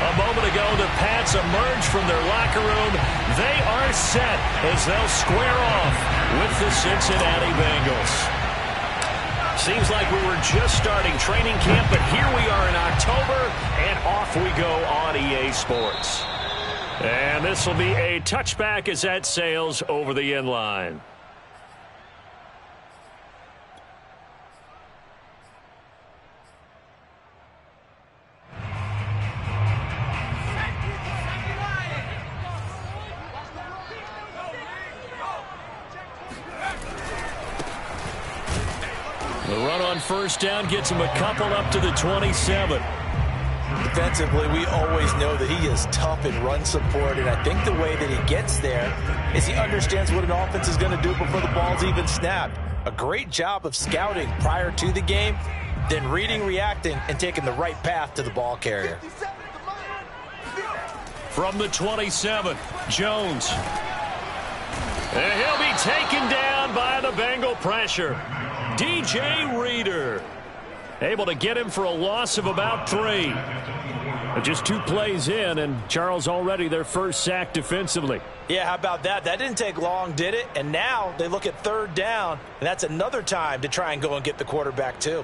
A moment ago, the Pats emerged from their locker room. They are set as they'll square off with the Cincinnati Bengals. Seems like we were just starting training camp, but here we are in October, and off we go on EA Sports. And this will be a touchback as that sails over the end line. The run on first down gets him a couple up to the 27. Defensively, we always know that he is tough in run support, and I think the way that he gets there is he understands what an offense is going to do before the ball's even snapped. A great job of scouting prior to the game, then reading, reacting, and taking the right path to the ball carrier. From the 27, Jones. And he'll be taken down by the Bengal pressure. DJ Reader able to get him for a loss of about 3. Just 2 plays in, and Charles already their first sack defensively. Yeah, how about that? That didn't take long, did it? And now they look at third down, and that's another time to try and go and get the quarterback too.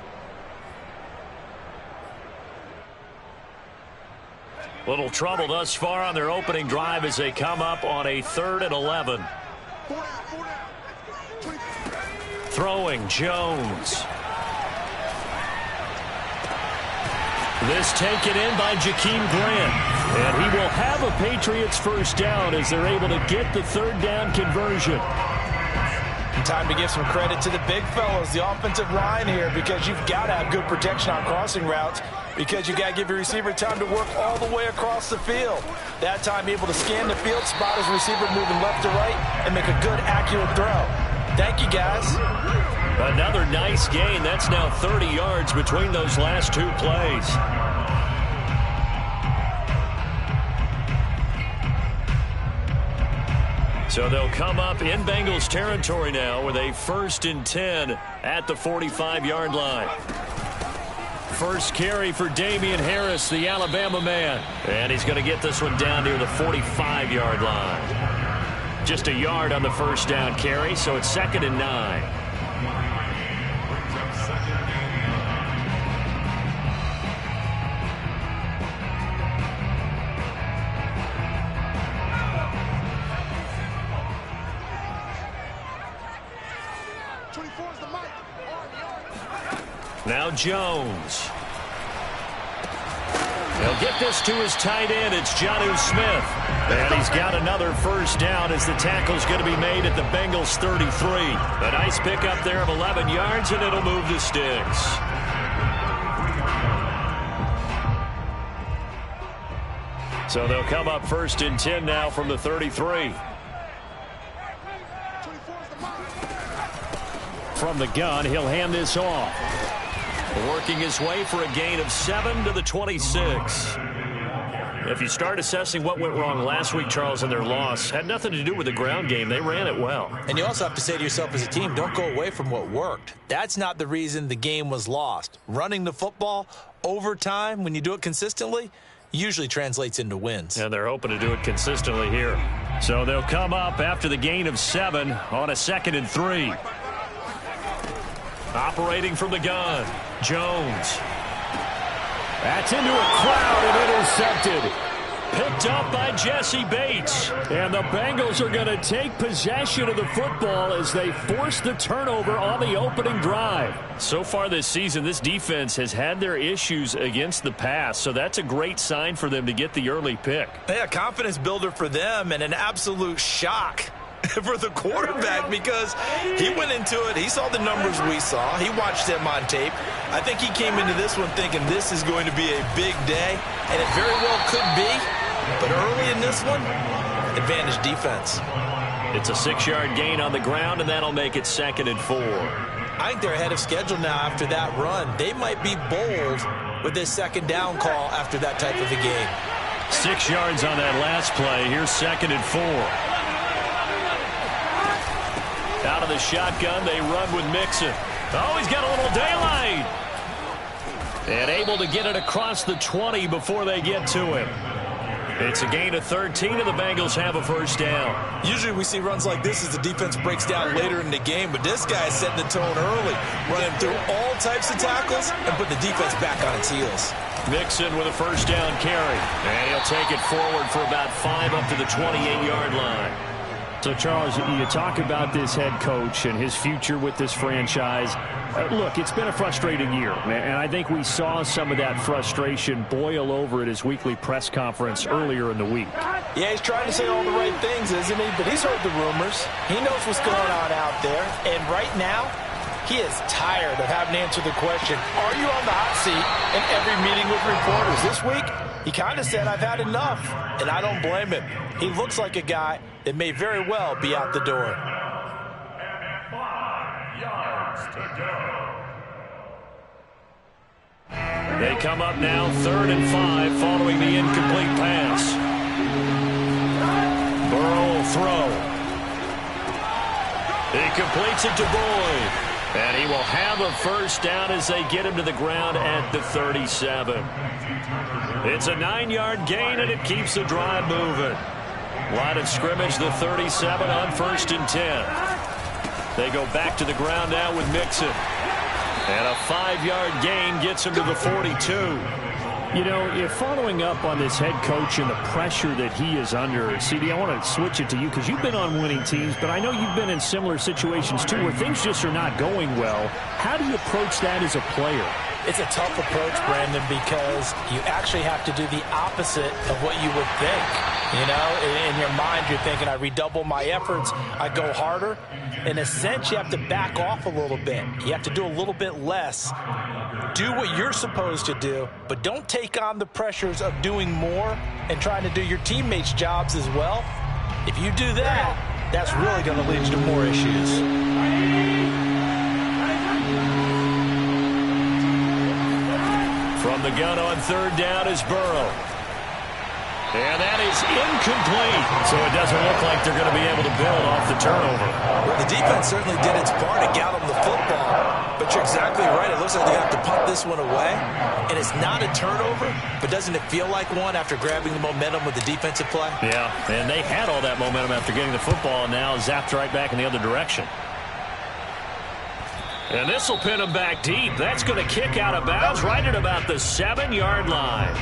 Little trouble thus far on their opening drive as they come up on a 3rd and 11. Throwing Jones. This taken in by Jakeem Grant. And he will have a Patriots first down as they're able to get the 3rd down conversion. Time to give some credit to the big fellows, the offensive line here, because you've got to have good protection on crossing routes, because you got to give your receiver time to work all the way across the field. That time able to scan the field, spot his receiver moving left to right, and make a good, accurate throw. Thank you, guys. Another nice gain. That's now 30 yards between those last 2 plays. So they'll come up in Bengals territory now with a 1st and 10 at the 45-yard line. First carry for Damian Harris, the Alabama man. And he's going to get this one down near the 45-yard line. Just a yard on the first down carry, so it's 2nd and 9. Now Jones. He'll get this to his tight end. It's Jonnu Smith. And he's got another first down as the tackle's going to be made at the Bengals 33. A nice pickup there of 11 yards, and it'll move the sticks. So they'll come up 1st and 10 now from the 33. From the gun, he'll hand this off. Working his way for a gain of 7 to the 26. If you start assessing what went wrong last week, Charles, in their loss, had nothing to do with the ground game. They ran it well. And you also have to say to yourself as a team, don't go away from what worked. That's not the reason the game was lost. Running the football over time, when you do it consistently, usually translates into wins. And they're hoping to do it consistently here. So they'll come up after the gain of 7 on a 2nd and 3. Operating from the gun, Jones. That's into a crowd and intercepted. Picked up by Jesse Bates. And the Bengals are going to take possession of the football as they force the turnover on the opening drive. So far this season, this defense has had their issues against the pass, so that's a great sign for them to get the early pick. Yeah, confidence builder for them and an absolute shock for the quarterback, because he went into it, he saw the numbers we saw, he watched them on tape. I think he came into this one thinking this is going to be a big day, and it very well could be, but early in this one, advantage defense. It's a 6-yard gain on the ground, and that'll make it 2nd and 4. I think they're ahead of schedule now after that run. They might be bold with this 2nd down call after that type of a game. 6 yards on that last play. Here's 2nd and 4. Out of the shotgun, they run with Mixon. Oh, he's got a little daylight. And able to get it across the 20 before they get to him. It's a gain of 13, and the Bengals have a first down. Usually we see runs like this as the defense breaks down later in the game, but this guy is setting the tone early, running through all types of tackles and put the defense back on its heels. Mixon with a first down carry, and he'll take it forward for about 5 up to the 28-yard line. So, Charles, you talk about this head coach and his future with this franchise. Look, it's been a frustrating year, and I think we saw some of that frustration boil over at his weekly press conference earlier in the week. Yeah, he's trying to say all the right things, isn't he? But he's heard the rumors. He knows what's going on out there. And right now, he is tired of having to answer the question, are you on the hot seat in every meeting with reporters? This week, he kind of said, I've had enough, and I don't blame him. He looks like a guy that may very well be out the door. 5 yards to go. They come up now 3rd and 5 following the incomplete pass. Burrow will throw. He completes it to Boyd. And he will have a first down as they get him to the ground at the 37. It's a 9-yard gain, and it keeps the drive moving. Line of scrimmage, the 37 on 1st and 10. They go back to the ground now with Mixon. And a 5-yard gain gets him to the 42. You know, if following up on this head coach and the pressure that he is under, CD, I want to switch it to you because you've been on winning teams, but I know you've been in similar situations too where things just are not going well. How do you approach that as a player? It's a tough approach, Brandon, because you actually have to do the opposite of what you would think. You know, in your mind, you're thinking, I redouble my efforts, I go harder. In a sense, you have to back off a little bit. You have to do a little bit less. Do what you're supposed to do, but don't take on the pressures of doing more and trying to do your teammates' jobs as well. If you do that, that's really going to lead you to more issues. From the gun on 3rd down is Burrow. And that is incomplete. So it doesn't look like they're going to be able to build off the turnover. Well, the defense certainly did its part to get them the football. But you're exactly right. It looks like they have to punt this one away. And it's not a turnover, but doesn't it feel like one after grabbing the momentum with the defensive play? Yeah, and they had all that momentum after getting the football, and now zapped right back in the other direction. And this will pin him back deep. That's going to kick out of bounds right at about the 7-yard line.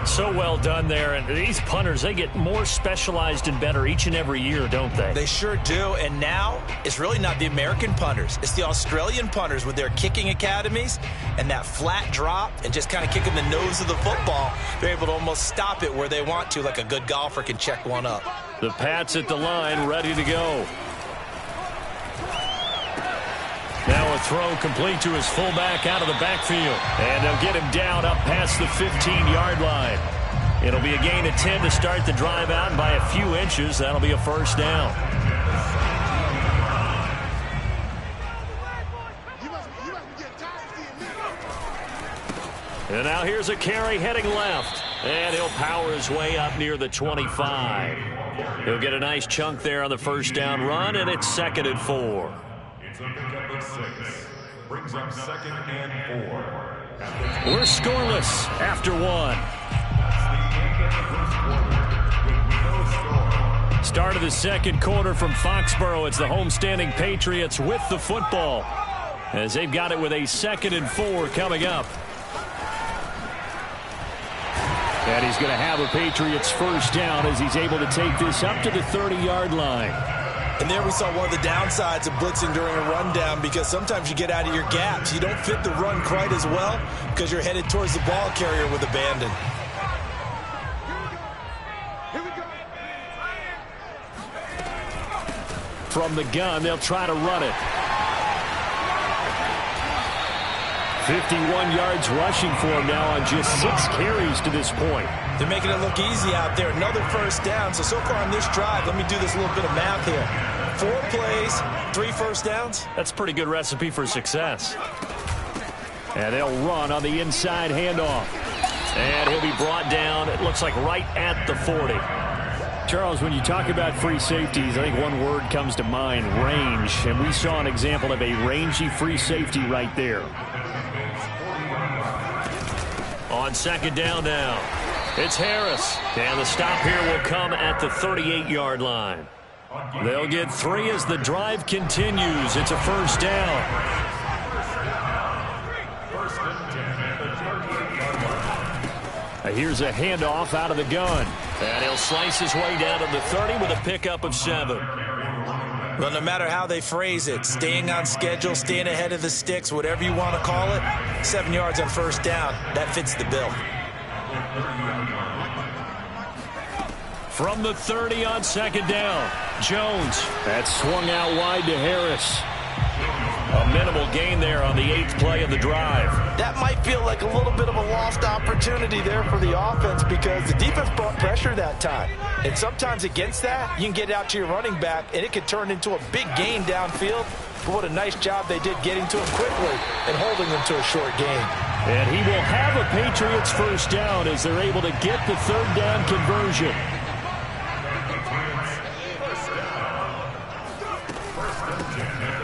So well done there. And these punters, they get more specialized and better each and every year, don't they? They sure do. And now it's really not the American punters. It's the Australian punters with their kicking academies and that flat drop and just kind of kicking the nose of the football. They're able to almost stop it where they want to, like a good golfer can check one up. The Pats at the line, ready to go. Now a throw complete to his fullback out of the backfield. And they'll get him down up past the 15-yard line. It'll be a gain of 10 to start the drive out, and by a few inches, that'll be a first down. And now here's a carry heading left. And he'll power his way up near the 25. He'll get a nice chunk there on the first down run, and it's 2nd and 4. It's a pickup of 6. Brings up 2nd and 4. We're scoreless after 1. Start of the 2nd quarter from Foxborough. It's the homestanding Patriots with the football, as they've got it with a 2nd and 4 coming up. And he's going to have a Patriots first down as he's able to take this up to the 30-yard line. And there we saw one of the downsides of blitzing during a rundown, because sometimes you get out of your gaps. You don't fit the run quite as well because you're headed towards the ball carrier with abandon. From the gun, they'll try to run it. 51 yards rushing for him now on just 6 carries to this point. They're making it look easy out there. Another first down. So far on this drive, let me do this little bit of math here. 4 plays, 3 first downs. That's a pretty good recipe for success. And they'll run on the inside handoff. And he'll be brought down, it looks like right at the 40. Charles, when you talk about free safeties, I think one word comes to mind, range. And we saw an example of a rangy free safety right there. On second down now, it's Harris. And the stop here will come at the 38-yard line. They'll get 3 as the drive continues. It's a first down. Here's a handoff out of the gun. And he'll slice his way down to the 30 with a pickup of 7. Well, no matter how they phrase it, staying on schedule, staying ahead of the sticks, whatever you want to call it, 7 yards on first down, that fits the bill. From the 30 on second down, Jones. That swung out wide to Harris. A minimal gain there on the 8th play of the drive. That might feel like a little bit of a lost opportunity there for the offense because the defense brought pressure that time. And sometimes against that, you can get out to your running back, and it could turn into a big gain downfield. But what a nice job they did getting to him quickly and holding him to a short gain. And he will have a Patriots first down as they're able to get the third down conversion.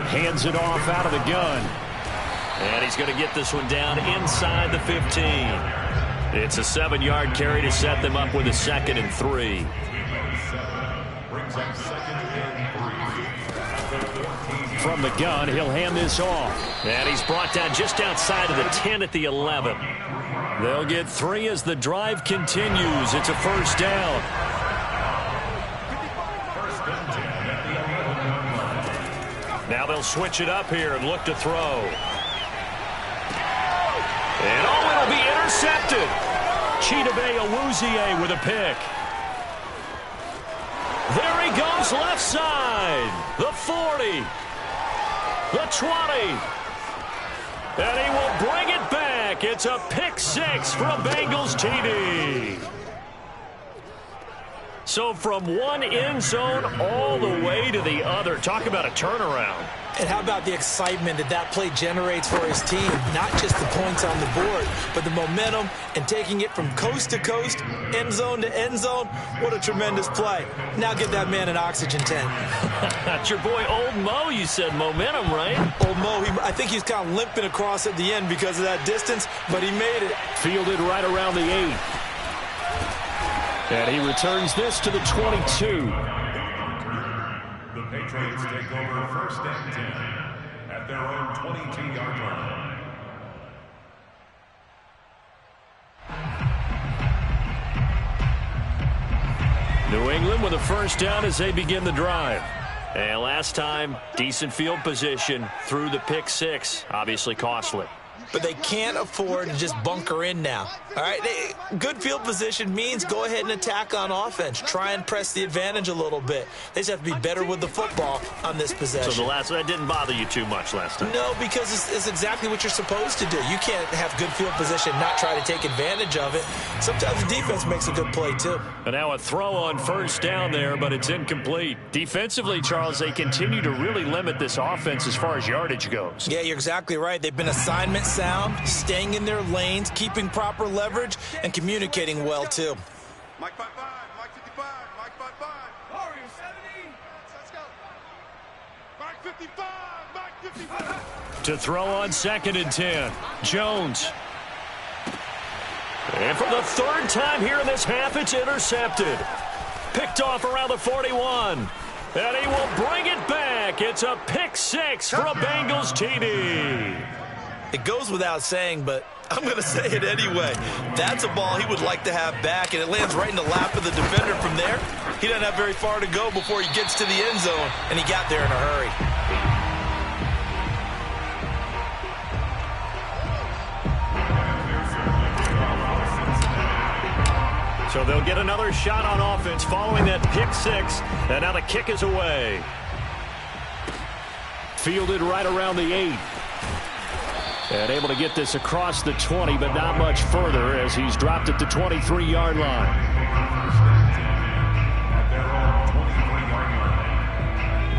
Hands it off out of the gun. And he's going to get this one down inside the 15. It's a 7-yard carry to set them up with a 2nd and 3. From the gun, he'll hand this off. And he's brought down just outside of the 10 at the 11. They'll get 3 as the drive continues. It's a first down. Now they'll switch it up here and look to throw. And it'll be intercepted. Chidobe Awuzie with a pick. There he goes left side. The 40. The 20. And he will bring it back. It's a pick 6 for a Bengals TD. So from one end zone all the way to the other. Talk about a turnaround. And how about the excitement that play generates for his team? Not just the points on the board, but the momentum and taking it from coast to coast, end zone to end zone. What a tremendous play. Now give that man an oxygen tank. That's your boy Old Mo. You said momentum, right? Old Mo, I think he's kind of limping across at the end because of that distance, but he made it. Fielded right around the 8. And he returns this to the 22. The Patriots take over first and 10 at their own 22-yard line. New England with a first down as they begin the drive. And last time, decent field position through the pick 6. Obviously costly. But they can't afford to just bunker in now. All right, good field position means go ahead and attack on offense. Try and press the advantage a little bit. They just have to be better with the football on this possession. So that didn't bother you too much last time? No, because it's exactly what you're supposed to do. You can't have good field position, not try to take advantage of it. Sometimes the defense makes a good play, too. And now a throw on first down there, but it's incomplete. Defensively, Charles, they continue to really limit this offense as far as yardage goes. Yeah, you're exactly right. They've been assignment sound, staying in their lanes, keeping proper leverage, and communicating well, too. Mike 5-5, Mike 55, Mike 5-5. Warriors 70. Let's go. Mike 55, Mike 55. To throw on 2nd and 10, Jones. And for the 3rd time here in this half, it's intercepted. Picked off around the 41. And he will bring it back. It's a pick 6 for a Bengals TD. It goes without saying, but I'm going to say it anyway. That's a ball he would like to have back, and it lands right in the lap of the defender from there. He doesn't have very far to go before he gets to the end zone, and he got there in a hurry. So they'll get another shot on offense following that pick 6, and now the kick is away. Fielded right around the 8. And able to get this across the 20, but not much further as he's dropped at the 23-yard line.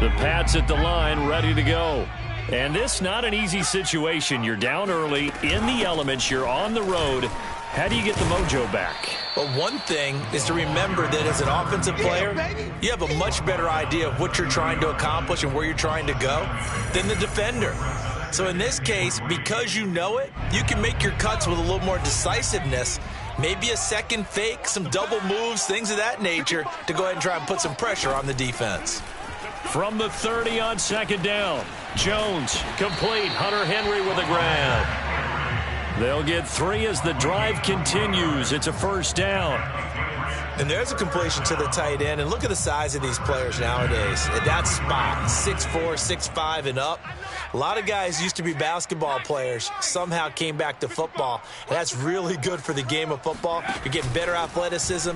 The Pats at the line, ready to go. And this not an easy situation. You're down early, in the elements, you're on the road. How do you get the mojo back? Well, one thing is to remember that as an offensive player, you have a much better idea of what you're trying to accomplish and where you're trying to go than the defender. So in this case, because you know it, you can make your cuts with a little more decisiveness. Maybe a second fake, some double moves, things of that nature to go ahead and try and put some pressure on the defense. From the 30 on second down, Jones complete. Hunter Henry with a grab. They'll get 3 as the drive continues. It's a first down. And there's a completion to the tight end. And look at the size of these players nowadays. At that spot, 6'4", 6'5", and up. A lot of guys used to be basketball players, somehow came back to football. And that's really good for the game of football. You're getting better athleticism,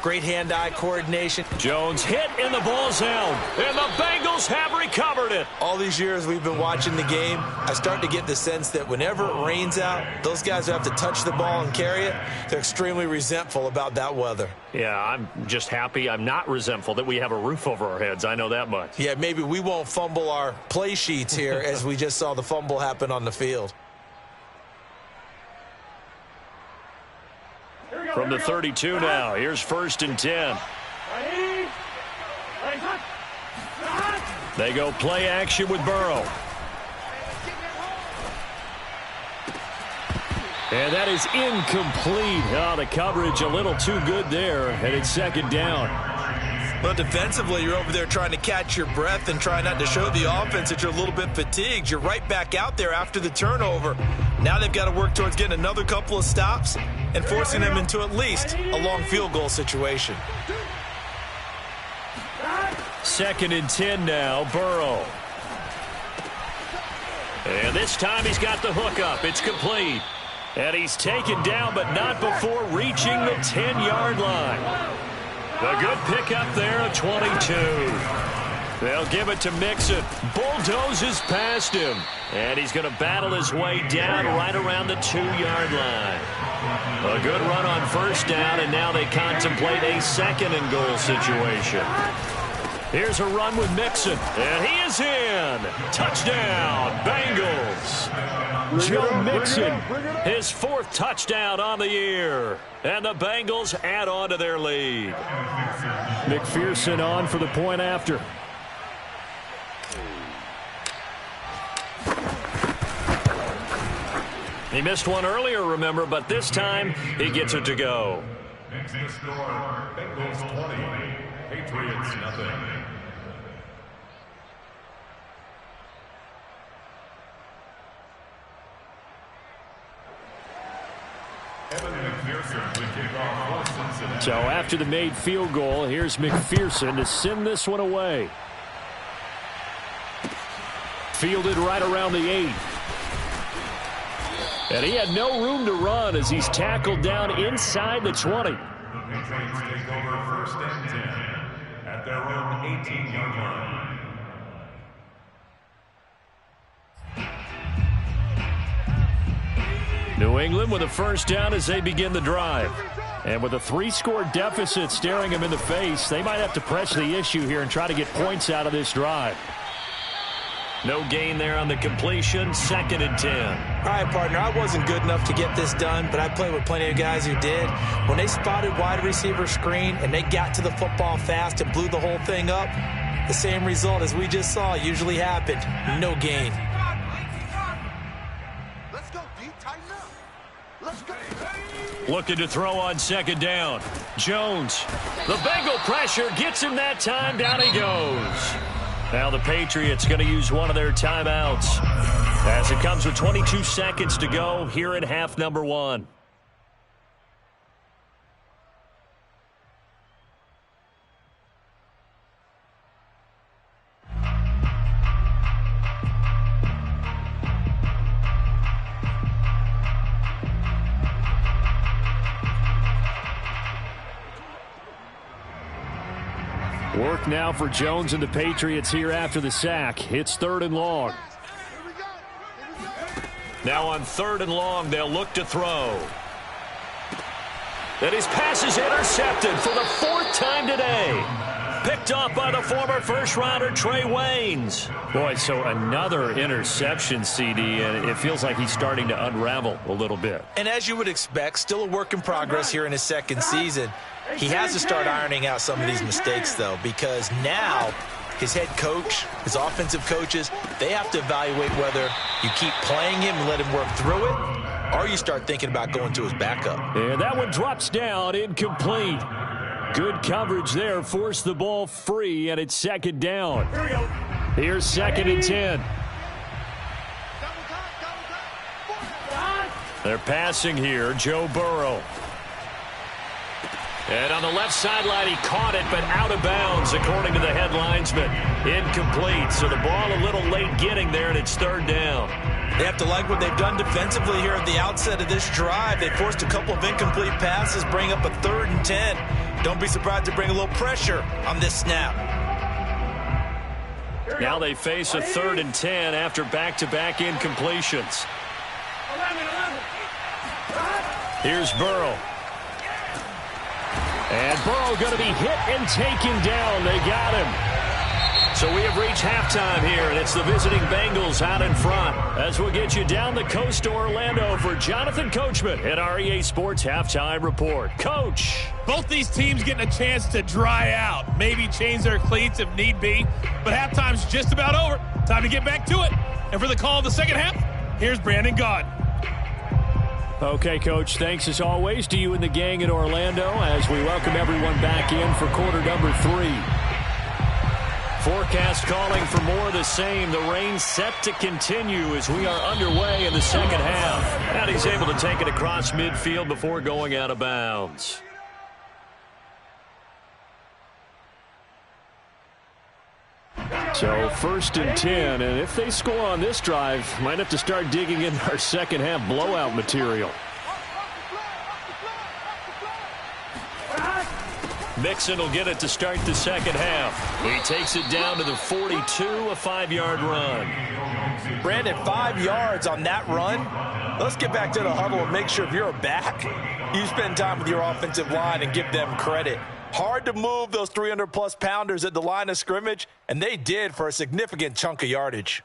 great hand-eye coordination. Jones hit and the ball's out. And the Bengals have recovered it. All these years we've been watching the game, I start to get the sense that whenever it rains out, those guys who have to touch the ball and carry it, they're extremely resentful about that weather. Yeah, I'm just happy I'm not resentful that we have a roof over our heads. I know that much. Yeah, maybe we won't fumble our play sheets here as we just saw the fumble happen on the field. From the 32 now, here's 1st and 10. They go play action with Burrow. And that is incomplete. Oh, the coverage a little too good there, and it's second down. Well, defensively, you're over there trying to catch your breath and try not to show the offense that you're a little bit fatigued. You're right back out there after the turnover. Now they've got to work towards getting another couple of stops and forcing them into at least a long field goal situation. 2nd and 10 now, Burrow. And this time he's got the hook up. It's complete. And he's taken down, but not before reaching the 10-yard line. A good pickup there at 22. They'll give it to Mixon. Bulldozes past him. And he's going to battle his way down right around the 2-yard line. A good run on first down, and now they contemplate a 2nd and goal situation. Here's a run with Mixon, and he is in. Touchdown, Bengals. Joe Mixon, his 4th touchdown on the year. And the Bengals add on to their lead. McPherson on for the point after. He missed one earlier, remember, but this time he gets it to go. Next to score, Bengals 20, Patriots nothing. So after the made field goal, here's McPherson to send this one away. Fielded right around the 8. And he had no room to run as he's tackled down inside the 20. The Patriots take over 1st and 10 at their own 18-yard line. New England with a first down as they begin the drive. And with a 3-score deficit staring them in the face, they might have to press the issue here and try to get points out of this drive. No gain there on the completion. 2nd and 10. All right, partner, I wasn't good enough to get this done, but I played with plenty of guys who did. When they spotted wide receiver screen and they got to the football fast and blew the whole thing up, the same result as we just saw usually happened. No gain. Let's go, D. Tighten up. Let's go. Looking to throw on 2nd down. Jones. The Bengal pressure gets him that time. Down he goes. Now the Patriots going to use one of their timeouts as it comes with 22 seconds to go here in half number 1. Work now for Jones and the Patriots here after the sack. It's 3rd and long. Now on 3rd and long, they'll look to throw. And his pass is intercepted for the 4th time today. Picked off by the former first-rounder Trey Waynes. Boy, so another interception, CD, and it feels like he's starting to unravel a little bit. And as you would expect, still a work in progress here in his 2nd season. He has to start ironing out some of these mistakes, though, because now his head coach, his offensive coaches, they have to evaluate whether you keep playing him and let him work through it, or you start thinking about going to his backup. And that one drops down, incomplete. Good coverage there, forced the ball free, and it's second down. Here's 2nd and 10. They're passing here, Joe Burrow. And on the left sideline, he caught it, but out of bounds, according to the head linesman. Incomplete, so the ball a little late getting there, and it's 3rd down. They have to like what they've done defensively here at the outset of this drive. They forced a couple of incomplete passes, bring up a 3rd and 10. Don't be surprised to bring a little pressure on this snap. Now they face a 3rd and 10 after back-to-back incompletions. Here's Burrow. And Burrow going to be hit and taken down. They got him. So we have reached halftime here, and it's the visiting Bengals out in front. As we'll get you down the coast to Orlando for Jonathan Coachman at our EA Sports Halftime Report. Coach. Both these teams getting a chance to dry out, maybe change their cleats if need be, but halftime's just about over. Time to get back to it. And for the call of the second half, here's Brandon Gaud. Okay, Coach, thanks as always to you and the gang in Orlando as we welcome everyone back in for quarter number 3. Forecast calling for more of the same. The rain set to continue as we are underway in the second half. And he's able to take it across midfield before going out of bounds. So 1st and 10, and if they score on this drive, might have to start digging in our second half blowout material. Mixon will get it to start the second half. He takes it down to the 42, a 5-yard run. Brandon, 5 yards on that run. Let's get back to the huddle and make sure if you're a back, you spend time with your offensive line and give them credit. Hard to move those 300-plus pounders at the line of scrimmage, and they did for a significant chunk of yardage.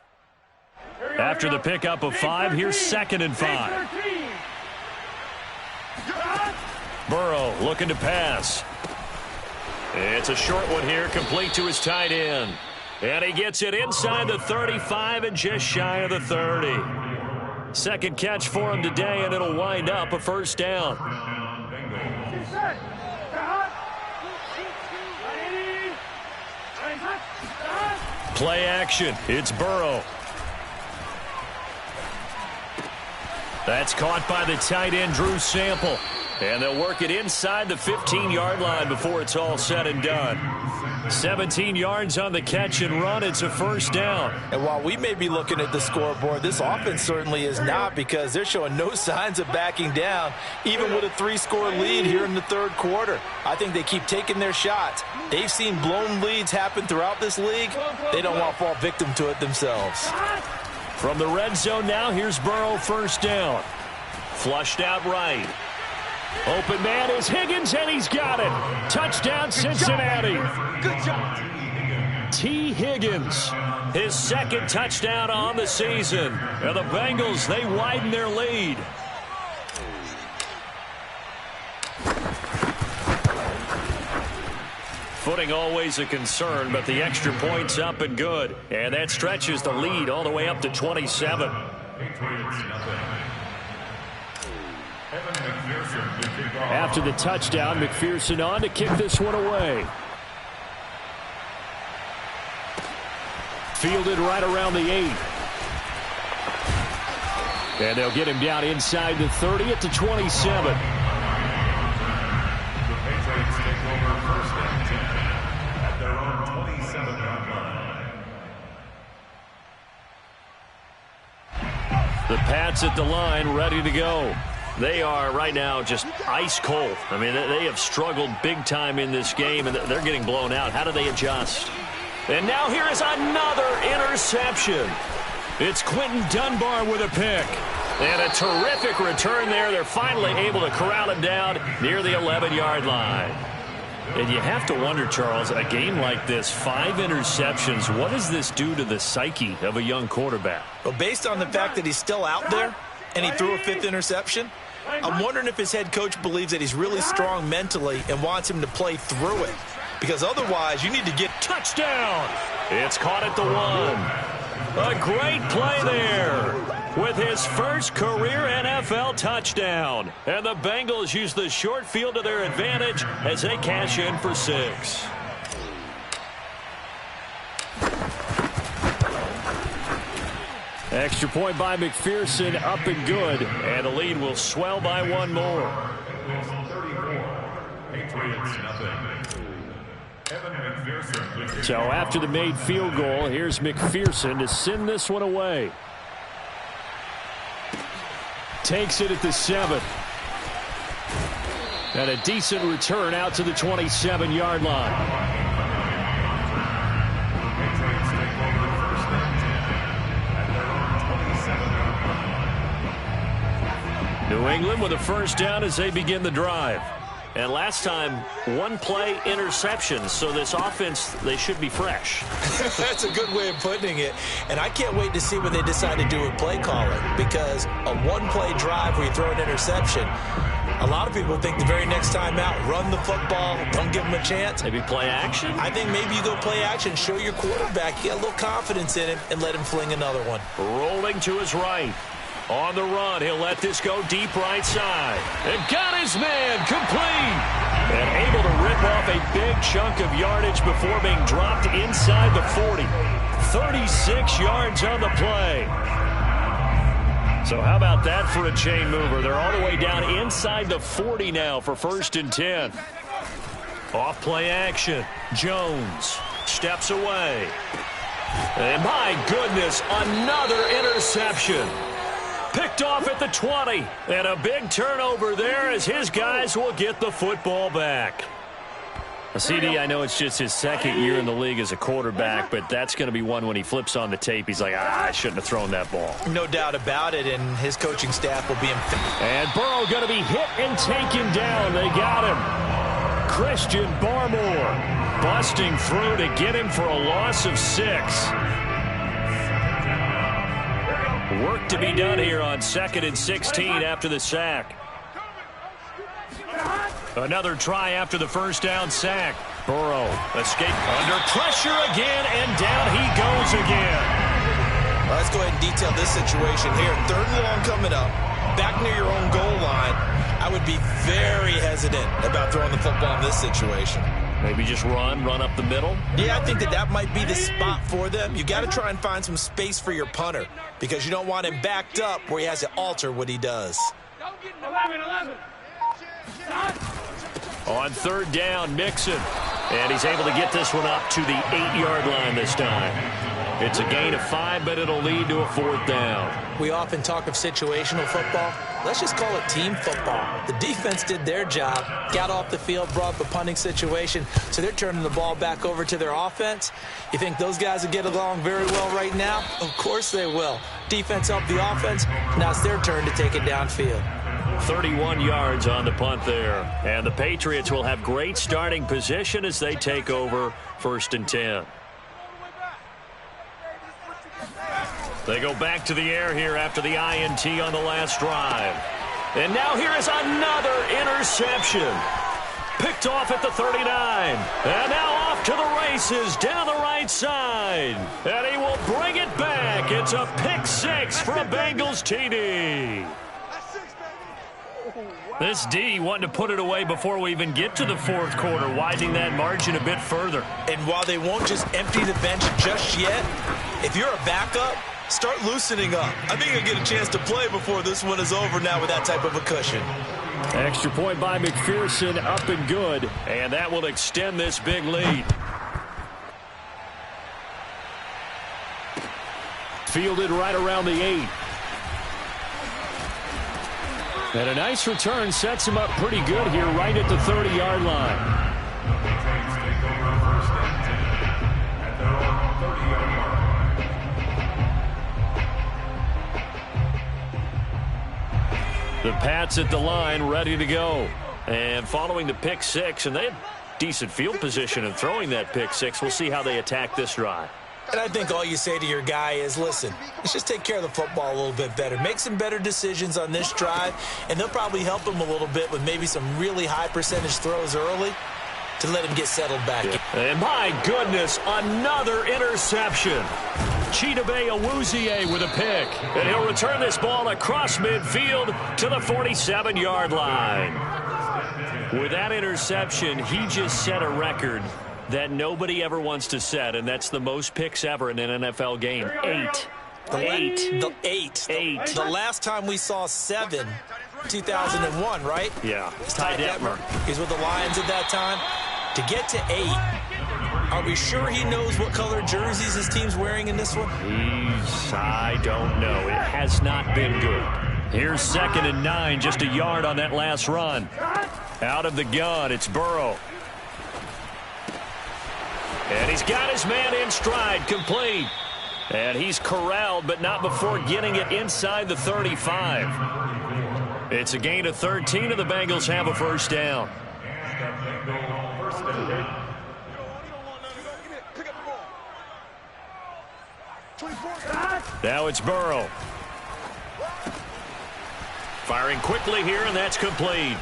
After the pickup of 5, here's 2nd and 5. Burrow looking to pass. It's a short one here, complete to his tight end. And he gets it inside the 35 and just shy of the 30. Second catch for him today, and it'll wind up a 1st down. Play action. It's Burrow. That's caught by the tight end, Drew Sample. And they'll work it inside the 15-yard line before it's all said and done. 17 yards on the catch and run. It's a 1st down. And while we may be looking at the scoreboard, this offense certainly is not, because they're showing no signs of backing down, even with a 3-score lead here in the 3rd quarter. I think they keep taking their shots. They've seen blown leads happen throughout this league. They don't want to fall victim to it themselves. From the red zone now, here's Burrow, 1st down. Flushed out right. Open man is Higgins, and he's got it. Touchdown, Cincinnati. Good job. T. Higgins, his 2nd touchdown on the season. And the Bengals, they widen their lead. Footing always a concern, but the extra point's up and good. And that stretches the lead all the way up to 27. After the touchdown, McPherson on to kick this one away. Fielded right around the 8. And they'll get him down inside the 30 at the 27. The Patriots take over 1st and 10 at their own 27-yard line. The Pats at the line, ready to go. They are right now just ice cold. I mean, they have struggled big time in this game, and they're getting blown out. How do they adjust? And now here is another interception. It's Quentin Dunbar with a pick. And a terrific return there. They're finally able to corral him down near the 11-yard line. And you have to wonder, Charles, a game like this, 5 interceptions, what does this do to the psyche of a young quarterback? Well, based on the fact that he's still out there and he threw a 5th interception, I'm wondering if his head coach believes that he's really strong mentally and wants him to play through it. because otherwise you need to get touchdown. It's caught at the 1. A great play there with his first career NFL touchdown. And the Bengals use the short field to their advantage as they cash in for 6. Extra point by McPherson, up and good. And the lead will swell by 1 more. So after the made field goal, here's McPherson to send this one away. Takes it at the 7. And a decent return out to the 27-yard line. New England with a first down as they begin the drive. And last time, 1 play interception. So this offense, they should be fresh. That's a good way of putting it. And I can't wait to see what they decide to do with play calling. Because a 1-play drive where you throw an interception, a lot of people think the very next time out, run the football, don't give them a chance. Maybe play action? I think maybe you go play action, show your quarterback, get a little confidence in him, and let him fling another one. Rolling to his right. On the run, he'll let this go deep right side. And got his man complete. And able to rip off a big chunk of yardage before being dropped inside the 40. 36 yards on the play. So how about that for a chain mover? They're all the way down inside the 40 now for 1st and 10. Off play action. Jones steps away. And my goodness, another interception. Picked off at the 20. And a big turnover there as his guys will get the football back. CD, I know it's just his 2nd year in the league as a quarterback, but that's going to be one when he flips on the tape. He's like, I shouldn't have thrown that ball. No doubt about it, and his coaching staff will be emphatic. And Burrow going to be hit and taken down. They got him. Christian Barmore busting through to get him for a loss of 6. Work to be done here on 2nd and 16 after the sack. Another try after the first down sack. Burrow escape under pressure again, and down he goes again. Well, let's go ahead and detail this situation here. 3rd and long coming up, back near your own goal line. I would be very hesitant about throwing the football in this situation. Maybe just run up the middle? Yeah, I think that might be the spot for them. You got to try and find some space for your punter because you don't want him backed up where he has to alter what he does. On 3rd down, Mixon. And he's able to get this one up to the 8-yard line this time. It's a gain of 5, but it'll lead to a 4th down. We often talk of situational football. Let's just call it team football. The defense did their job, got off the field, brought up a punting situation, so they're turning the ball back over to their offense. You think those guys will get along very well right now? Of course they will. Defense helped the offense. Now it's their turn to take it downfield. 31 yards on the punt there. And the Patriots will have great starting position as they take over 1st and 10. They go back to the air here after the INT on the last drive. And now here is another interception. Picked off at the 39. And now off to the races down the right side. And he will bring it back. It's a pick 6 for a Bengals TD. This D wanting to put it away before we even get to the 4th quarter, widening that margin a bit further. And while they won't just empty the bench just yet, if you're a backup, start loosening up. I think you'll get a chance to play before this one is over now with that type of a cushion. Extra point by McPherson, up and good, and that will extend this big lead. Fielded right around the 8. And a nice return sets him up pretty good here right at the 30-yard line. The Pats at the line, ready to go. And following the pick 6, and they had decent field position in throwing that pick 6. We'll see how they attack this drive. And I think all you say to your guy is, listen, let's just take care of the football a little bit better. Make some better decisions on this drive, and they'll probably help him a little bit with maybe some really high percentage throws early. to let him get settled back in. And my goodness, another interception. Chidobe Awuzie with a pick. And he'll return this ball across midfield to the 47-yard line. With that interception, he just set a record that nobody ever wants to set, and that's the most picks ever in an NFL game. 8. The last time we saw 7, 2001, right? Yeah. Ty Detmer. He's with the Lions at that time. To get to 8, are we sure he knows what color jerseys his team's wearing in this one? I don't know. It has not been good. Here's 2nd and 9, just a yard on that last run. Out of the gun, it's Burrow. And he's got his man in stride, complete. And he's corralled, but not before getting it inside the 35. It's a gain of 13, and the Bengals have a first down. Now it's Burrow. Firing quickly here, and that's complete.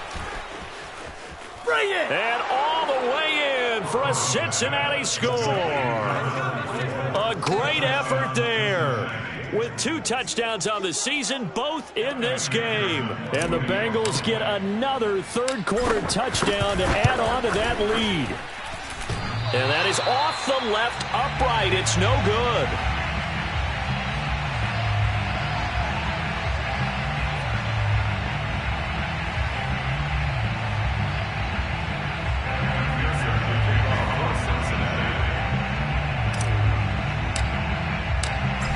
Bring it! And all the way in for a Cincinnati score. A great effort there. With 2 touchdowns on the season, both in this game. And the Bengals get another third-quarter touchdown to add on to that lead. And that is off the left upright. It's no good.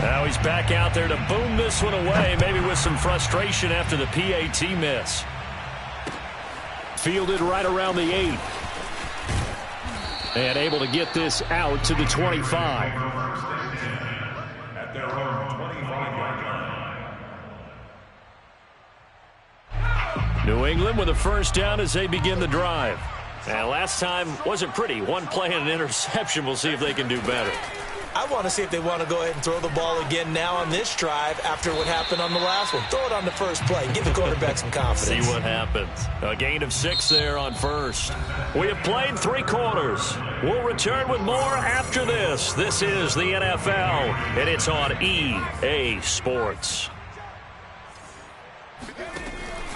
Now he's back out there to boom this one away, maybe with some frustration after the PAT miss. Fielded right around the 8. And able to get this out to the 25. At their own 25-yard line. New England with a first down as they begin the drive. And last time wasn't pretty. 1 play and an interception. We'll see if they can do better. I want to see if they want to go ahead and throw the ball again now on this drive after what happened on the last one. Throw it on the first play. Give the quarterback some confidence. See what happens. A gain of 6 there on first. We have played 3 quarters. We'll return with more after this. This is the NFL, and it's on EA Sports.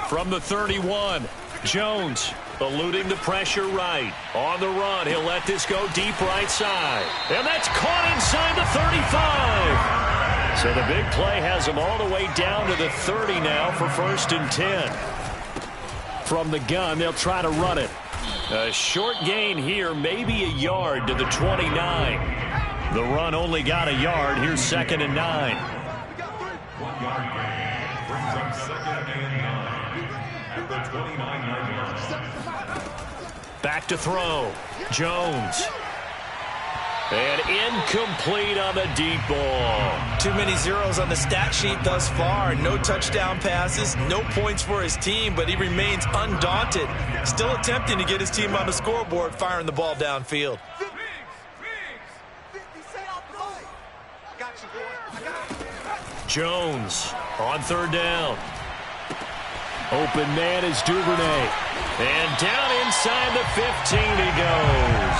From the 31, Jones eluding the pressure right. On the run, he'll let this go deep right side. And that's caught inside the 35. So the big play has him all the way down to the 30 now for 1st and 10. From the gun, they'll try to run it. A short gain here, maybe a yard to the 29. The run only got a yard. Here's 2nd and 9. 1 yard gain brings up 2nd and 9 at the 29-yard line. Back to throw. Jones. And incomplete on the deep ball. Too many zeros on the stat sheet thus far. No touchdown passes, no points for his team, but he remains undaunted. Still attempting to get his team on the scoreboard, firing the ball downfield. Jones on 3rd down. Open man is Duvernay. And down inside the 15 he goes.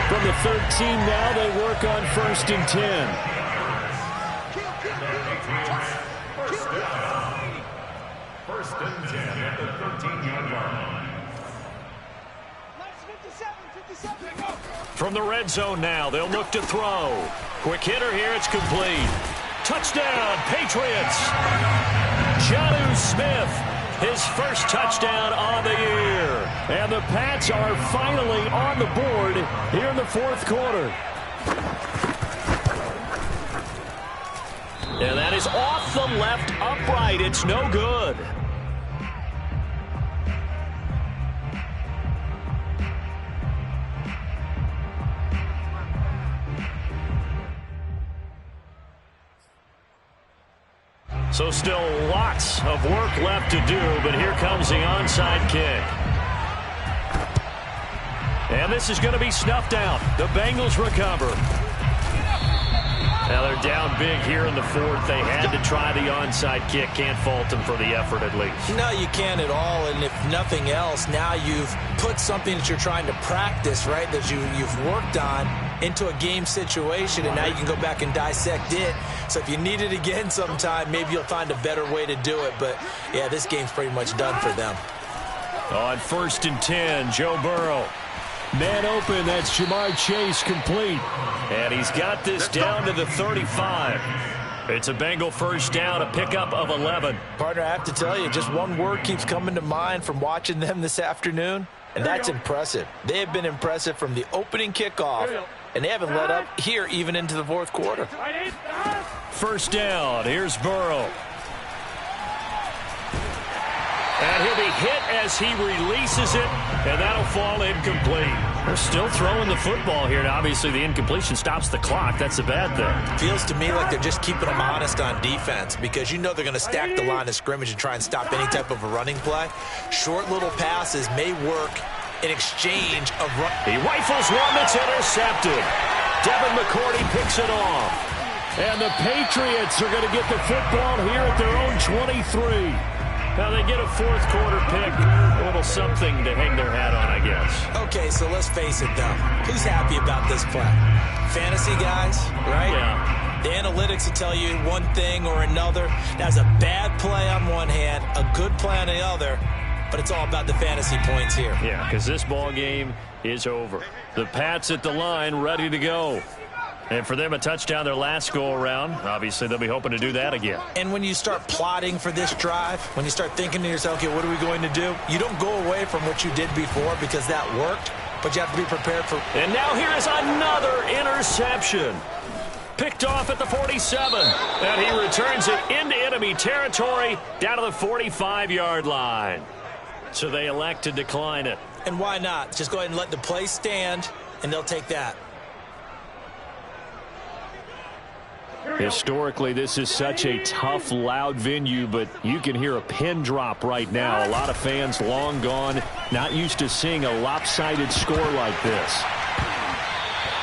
From the 13 now, they work on 1st and 10. First and 10 at the 13-yard line. From the red zone now, they'll look to throw. Quick hitter here, it's complete. Touchdown, Patriots. Jonnu Smith. His first touchdown on the year. And the Pats are finally on the board here in the 4th quarter. And that is off the left upright. It's no good. So still lots of work left to do, but here comes the onside kick. And this is going to be snuffed out. The Bengals recover. Now they're down big here in the fourth. They had to try the onside kick. Can't fault them for the effort at least. No, you can't at all. And if nothing else, now you've put something that you're trying to practice, right, that you've worked on into a game situation, and now you can go back and dissect it. So if you need it again sometime, maybe you'll find a better way to do it. But, yeah, this game's pretty much done for them. On 1st and 10, Joe Burrow. Man open, that's Jamar Chase complete. And he's got this down to the 35. It's a Bengal first down, a pickup of 11. Partner, I have to tell you, just one word keeps coming to mind from watching them this afternoon, and that's impressive. They have been impressive from the opening kickoff, and they haven't let up here even into the fourth quarter. First down, here's Burrow. And he'll be hit as he releases it, and that'll fall incomplete. They're still throwing the football here. Now, obviously, the incompletion stops the clock. That's a bad thing. Feels to me like they're just keeping them honest on defense because you know they're going to stack the line of scrimmage and try and stop any type of a running play. Short little passes may work in exchange of run. He rifles one that's intercepted. Devin McCourty picks it off. And the Patriots are going to get the football here at their own 23. Now they get a fourth quarter pick, a little something to hang their hat on, I guess. Okay, so let's face it, though. Who's happy about this play? Fantasy guys, right? Yeah. The analytics will tell you one thing or another. That's a bad play on one hand, a good play on the other, but it's all about the fantasy points here. Yeah, because this ball game is over. The Pats at the line, ready to go. And for them, a touchdown their last go-around. Obviously, they'll be hoping to do that again. And when you start plotting for this drive, when you start thinking to yourself, okay, what are we going to do? You don't go away from what you did before because that worked, but you have to be prepared for. And now here is another interception. Picked off at the 47. And he returns it into enemy territory down to the 45-yard line. So they elect to decline it. And why not? Just go ahead and let the play stand, and they'll take that. Historically, this is such a tough, loud venue, but you can hear a pin drop right now. A lot of fans long gone, not used to seeing a lopsided score like this.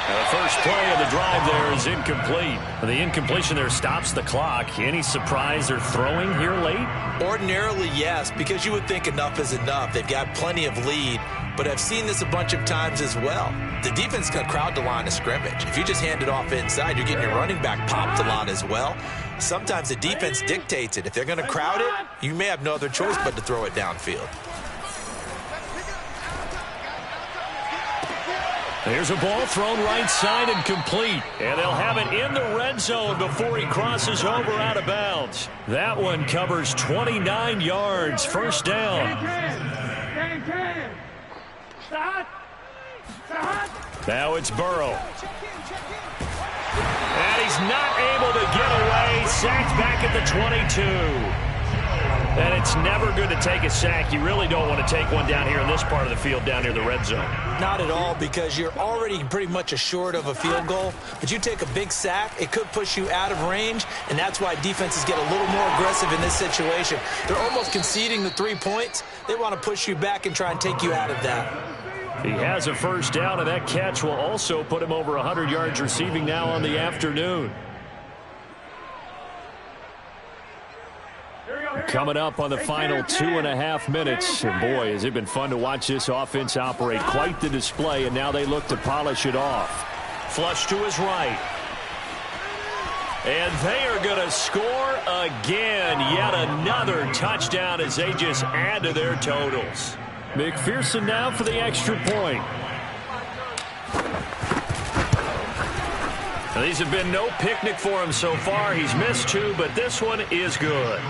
The first play of the drive there is incomplete. The incompletion there stops the clock. Any surprise they're throwing here late? Ordinarily, yes, because you would think enough is enough. They've got plenty of lead, but I've seen this a bunch of times as well. The defense can crowd the line of scrimmage. If you just hand it off inside, you're getting your running back popped a lot as well. Sometimes the defense dictates it. If they're going to crowd it, you may have no other choice but to throw it downfield. There's a ball thrown right side and complete. And they'll have it in the red zone before he crosses over out of bounds. That one covers 29 yards. First down. Now it's Burrow. And he's not able to get away. Sacked back at the 22. And it's never good to take a sack. You really don't want to take one down here in this part of the field down near the red zone. Not at all, because you're already pretty much assured of a field goal. But you take a big sack, it could push you out of range, and that's why defenses get a little more aggressive in this situation. They're almost conceding the 3 points. They want to push you back and try and take you out of that. He has a first down, and that catch will also put him over 100 yards receiving now on the afternoon. Coming up on the final 2.5 minutes. And boy, has it been fun to watch this offense operate. Quite the display, and now they look to polish it off. Flush to his right. And they are going to score again. Yet another touchdown as they just add to their totals. McPherson now for the extra point. Now, these have been no picnic for him so far. He's missed 2, but this one is good.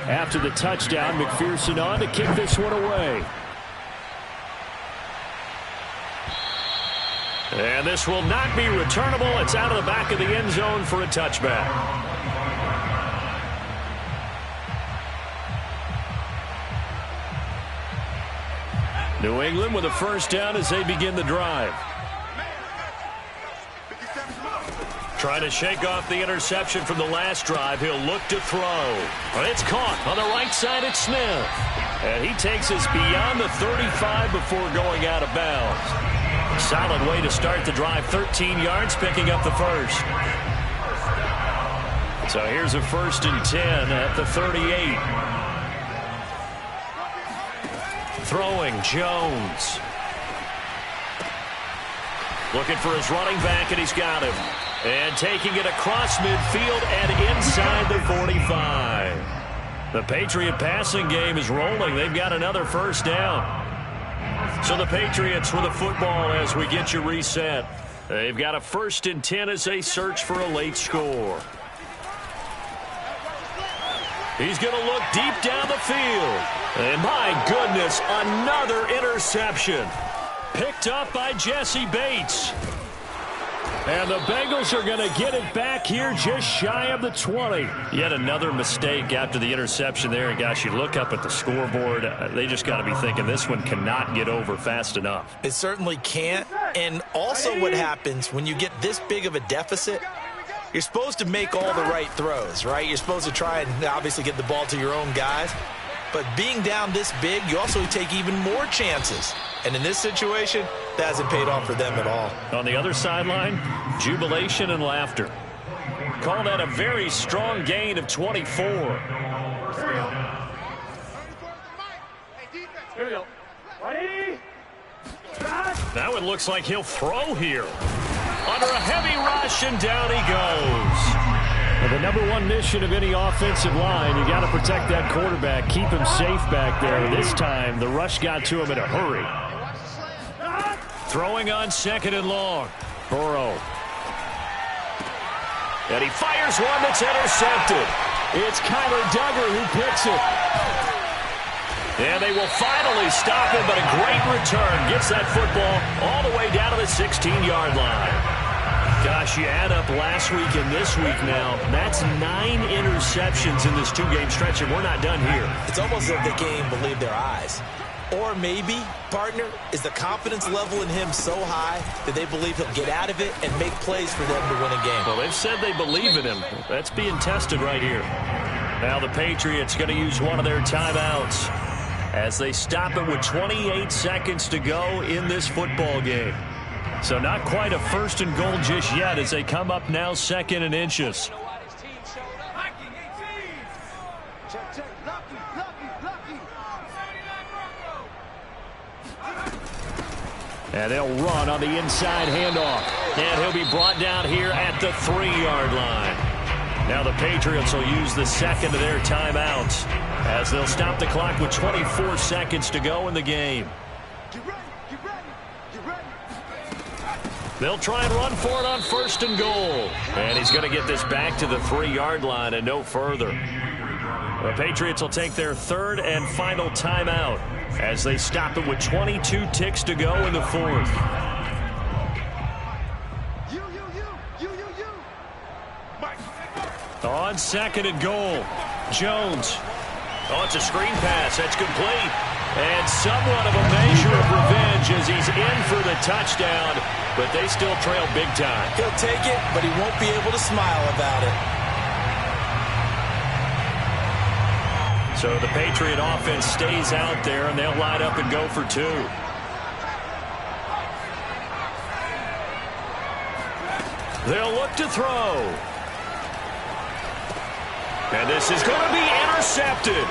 After the touchdown, McPherson on to kick this one away. And this will not be returnable. It's out of the back of the end zone for a touchback. New England with a first down as they begin the drive. Trying to shake off the interception from the last drive. He'll look to throw. Well, it's caught on the right side at Smith. And he takes us beyond the 35 before going out of bounds. Solid way to start the drive. 13 yards, picking up the first. So here's a 1st and 10 at the 38. Throwing, Jones. Looking for his running back, and he's got him. And taking it across midfield and inside the 45. The Patriot passing game is rolling. They've got another first down. So the Patriots with the football as we get you reset. They've got a 1st and 10 as they search for a late score. He's going to look deep down the field. And my goodness, another interception. Picked up by Jesse Bates. And the Bengals are going to get it back here just shy of the 20. Yet another mistake after the interception there. And gosh, you look up at the scoreboard, they just got to be thinking this one cannot get over fast enough. It certainly can't. And also what happens when you get this big of a deficit, you're supposed to make all the right throws, right? You're supposed to try and obviously get the ball to your own guys. But being down this big, you also take even more chances. And in this situation, that hasn't paid off for them at all. On the other sideline, jubilation and laughter. Call that a very strong gain of 24. Here we go. Ready? Now it looks like he'll throw here. Under a heavy rush, and down he goes. Well, the number one mission of any offensive line, you got to protect that quarterback, keep him safe back there. This time, the rush got to him in a hurry. Throwing on 2nd and long. Burrow. And he fires one that's intercepted. It's Kyler Duggar who picks it. And they will finally stop him, but a great return. Gets that football all the way down to the 16-yard line. Gosh, you add up last week and this week now, that's 9 interceptions in this 2-game stretch, and we're not done here. It's almost like they can't even believe their eyes. Or maybe, partner, is the confidence level in him so high that they believe he'll get out of it and make plays for them to win a game. Well, they've said they believe in him. That's being tested right here. Now the Patriots going to use one of their timeouts as they stop it with 28 seconds to go in this football game. So not quite a 1st and goal just yet as they come up now 2nd and inches. And they'll run on the inside handoff. And he'll be brought down here at the 3-yard line. Now the Patriots will use the second of their timeouts as they'll stop the clock with 24 seconds to go in the game. They'll try and run for it on 1st and goal. And he's going to get this back to the 3-yard line and no further. The Patriots will take their 3rd and final timeout as they stop it with 22 ticks to go in the 4th. On 2nd and goal, Jones. Oh, it's a screen pass. That's complete. And somewhat of a measure of revenge as he's in for the touchdown, but they still trail big time. He'll take it, but he won't be able to smile about it. So the Patriot offense stays out there, and they'll line up and go for 2. They'll look to throw. And this is going to be intercepted.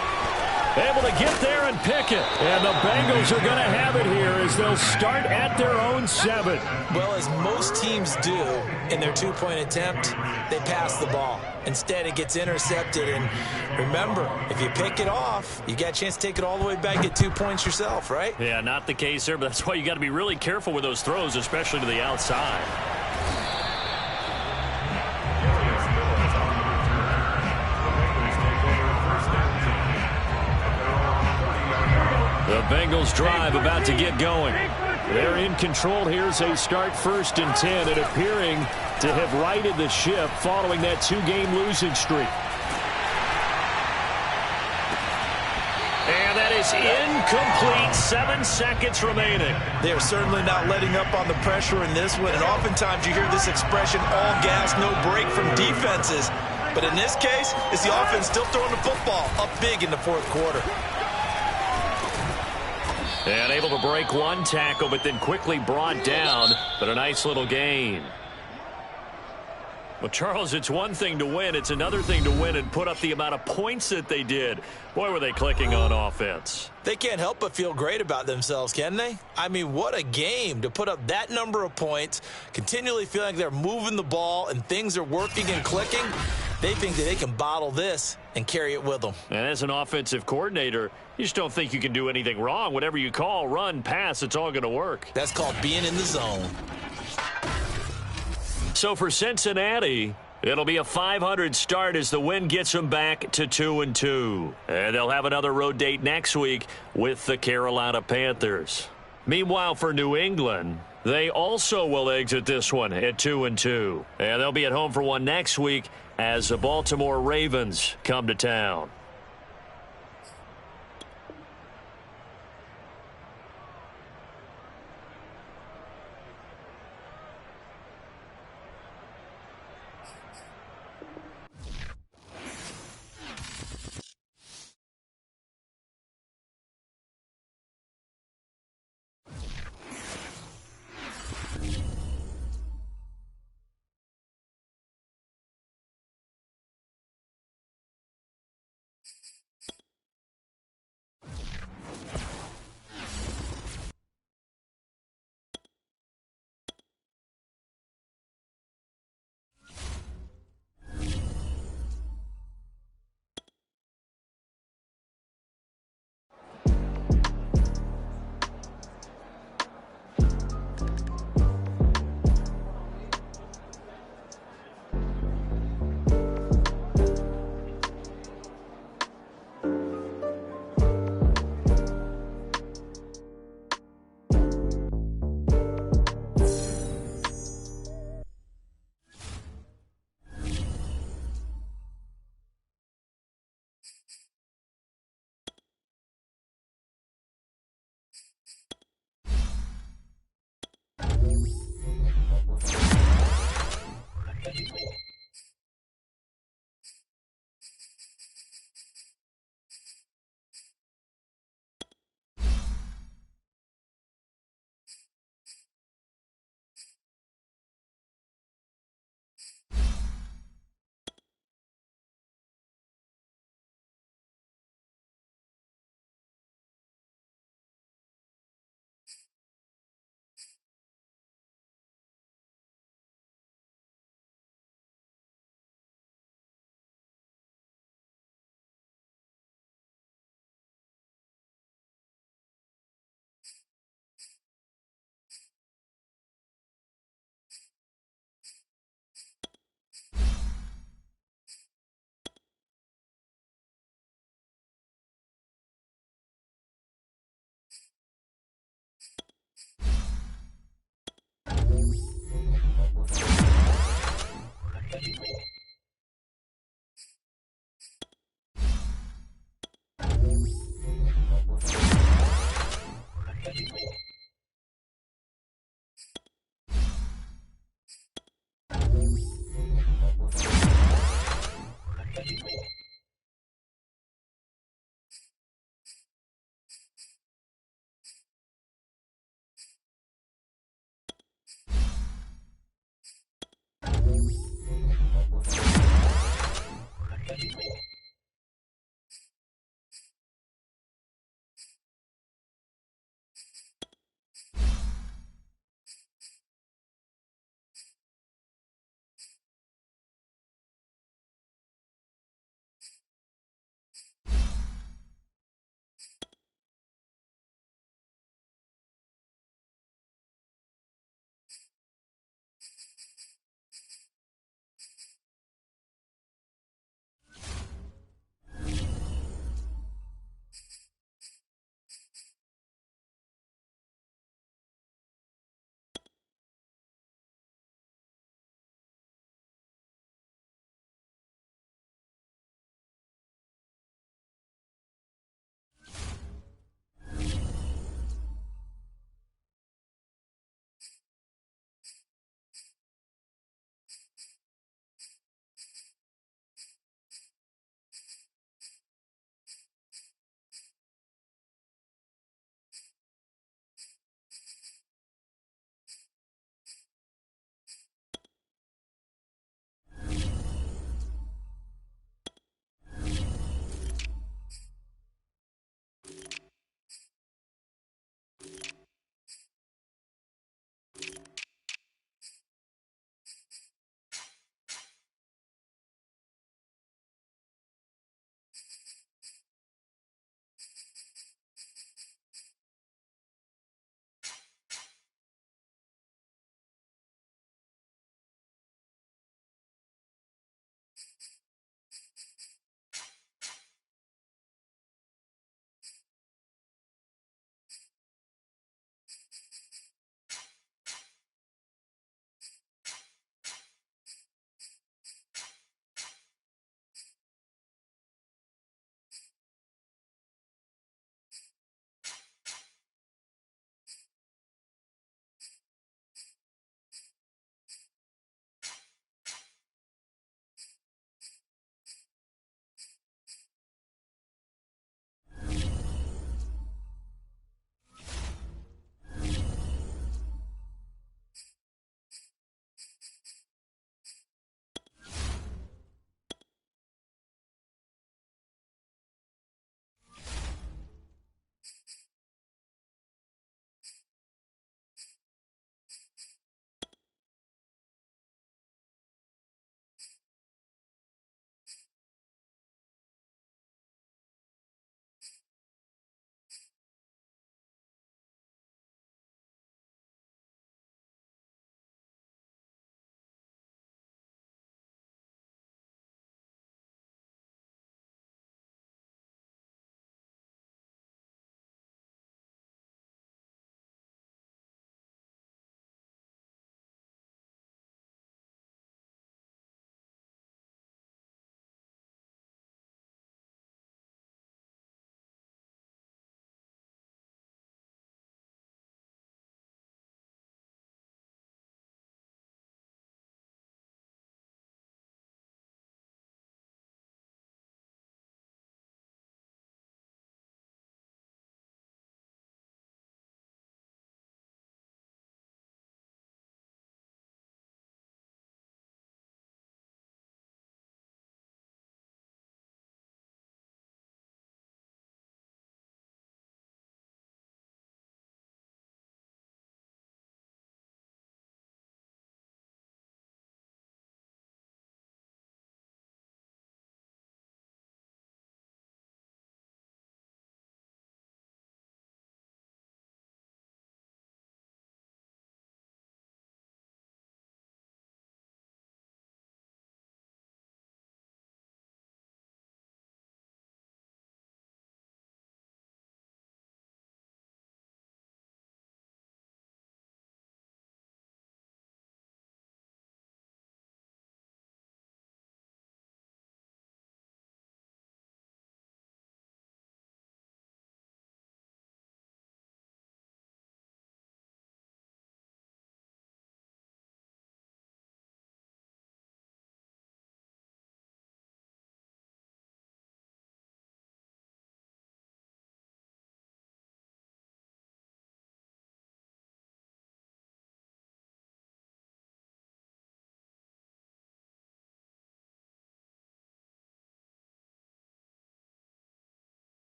Able to get there and pick it. And the Bengals are going to have it here as they'll start at their own 7. Well, as most teams do in their 2-point attempt, they pass the ball. Instead, it gets intercepted. And remember, if you pick it off, you got a chance to take it all the way back, get 2 points yourself, right? Yeah, not the case there, but that's why you got to be really careful with those throws, especially to the outside. The Bengals drive about to get going. They're in control here as they start 1st and 10 and appearing to have righted the ship following that 2-game losing streak. And that is incomplete. 7 seconds remaining. They're certainly not letting up on the pressure in this one, and oftentimes you hear this expression, all gas, no break from defenses. But in this case, it's the offense still throwing the football up big in the fourth quarter. And able to break one tackle, but then quickly brought down. But a nice little gain. Well, Charles, it's one thing to win. It's another thing to win and put up the amount of points that they did. Boy, were they clicking on offense. They can't help but feel great about themselves, can they? I mean, what a game to put up that number of points, continually feeling like they're moving the ball and things are working and clicking. They think that they can bottle this and carry it with them. And as an offensive coordinator, you just don't think you can do anything wrong. Whatever you call, run, pass, it's all going to work. That's called being in the zone. So for Cincinnati, it'll be a 500 start as the win gets them back to 2-2. And they'll have another road date next week with the Carolina Panthers. Meanwhile, for New England, they also will exit this one at 2-2. And they'll be at home for one next week as the Baltimore Ravens come to town.